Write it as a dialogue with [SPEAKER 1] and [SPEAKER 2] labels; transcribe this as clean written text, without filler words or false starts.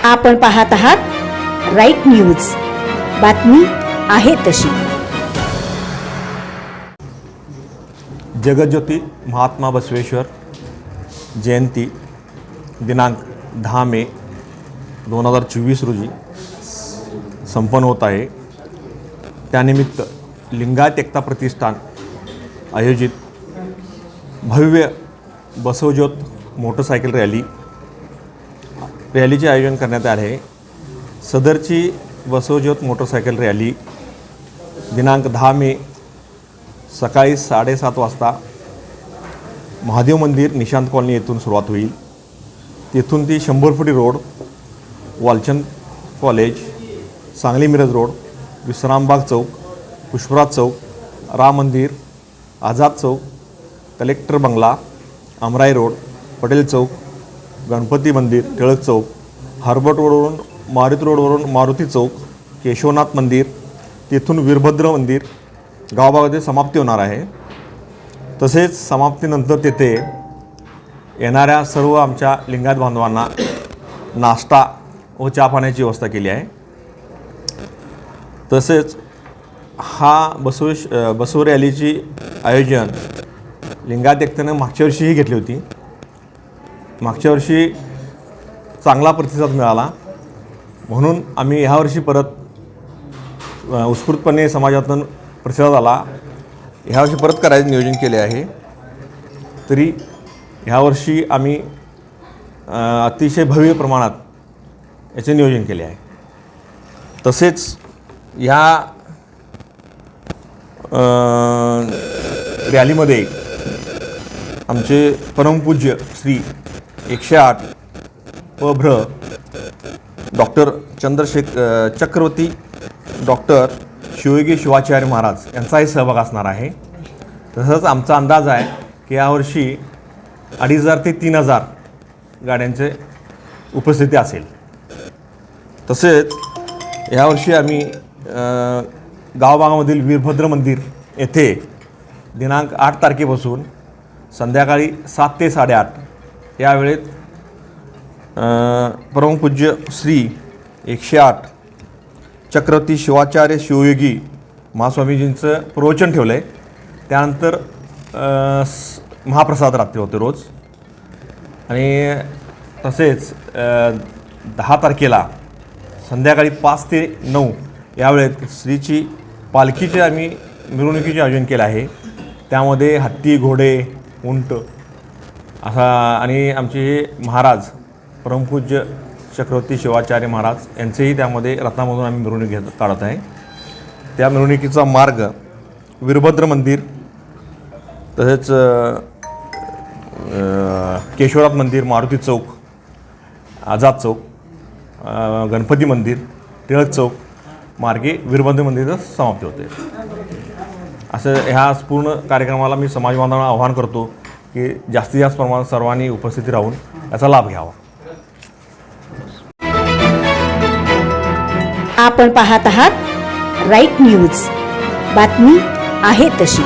[SPEAKER 1] आपण पाहत आहात राईट न्यूज, बातमी आहे तशी।
[SPEAKER 2] जगज्योती महात्मा बसवेश्वर जयंती दिनांक 10 मे 2024 रोजी संपन्न होत आहे। त्यानिमित्त लिंगायत एकता प्रतिष्ठान आयोजित भव्य बसवज्योत मोटरसायकल रॅलीचे आयोजन करण्यात आले आहे। सदरची बसवज्योत मोटरसायकल रॅली दिनांक 10 मे सकाळी 7:30 वाजता महादेव मंदिर निशांत कॉलनी येथून सुरुवात होईल। तेथून ती 100 फुटी road, Walchand college, Sangli Miraj road, Vishrambag चौक, पुष्पराज चौक, राम मंदिर, आझाद चौक, collector bungalow, Amrai road, Patel चौक, गणपती मंदिर, टिळक चौक, हार्बर रोडवरून मारुती रोडवरून मारुती चौक, केशवनाथ मंदिर, तेथून वीरभद्र मंदिर गावामध्ये समाप्ती होणार आहे। तसेच समाप्तीनंतर तेथे येणाऱ्या सर्व आमच्या लिंगायत बांधवांना नाश्ता व चहा पाण्याची व्यवस्था केली आहे। तसेच हा बसव रॅलीची आयोजन लिंगायत एकतेने मागच्या वर्षीही घेतली होती। मागच्या वर्षी चांगला प्रतिसाद मिळाला, म्हणून आम्ही ह्या वर्षी परत उत्स्फूर्तपणे समाजातून प्रतिसाद आला, ह्या वर्षी परत करायचे नियोजन केले आहे। तरी ह्या वर्षी आम्ही अतिशय भव्य प्रमाणात याचे नियोजन केले आहे। तसेच ह्या रॅलीमध्ये आमचे परमपूज्य श्री 108 पभ्र डॉक्टर चक्रवर्ती डॉक्टर शिवयोगी शिवाचार्य महाराज यांचाही सहभाग असणार आहे। तसंच आमचा अंदाज आहे की यावर्षी 2500 ते 3000 गाड्यांचे उपस्थिती असेल। तसेच यावर्षी आम्ही गावभागामधील वीरभद्र मंदिर येथे दिनांक 8 तारखेपासून संध्याकाळी 7 ते 8:30 या वेळेत परमपूज्य श्री 108 चक्रवर्ती शिवाचार्य शिवयोगी महास्वामीजींचं प्रवचन ठेवलं आहे। त्यानंतर महाप्रसाद रात्री होते रोज। आणि तसेच 10 तारखेला संध्याकाळी 5 ते 9 या वेळेत श्रीची पालखीचे आम्ही मिरवणुकीचे आयोजन केले आहे। त्यामध्ये हत्ती, घोडे, उंट असा आणि आमचे महाराज परमपूज्य चक्रवर्ती शिवाचार्य महाराज यांचेही त्यामध्ये रत्नामधून आम्ही मिरवणूक काढत आहे। त्या मिरवणुकीचा मार्ग वीरभद्र मंदिर, तसेच केशवनाथ मंदिर, मारुती चौक, आझाद चौक, गणपती मंदिर, टिळक चौक मार्गे वीरभद्र मंदिरात समाप्ती होते। असं ह्या पूर्ण कार्यक्रमाला मी समाज बांधवांना आवाहन करतो की जास्तीत जास्त प्रमाणात सर्वांनी उपस्थिती राहून याचा लाभ घ्यावा।
[SPEAKER 1] आपण पाहत आहात राईट न्यूज, बातमी आहे तशी।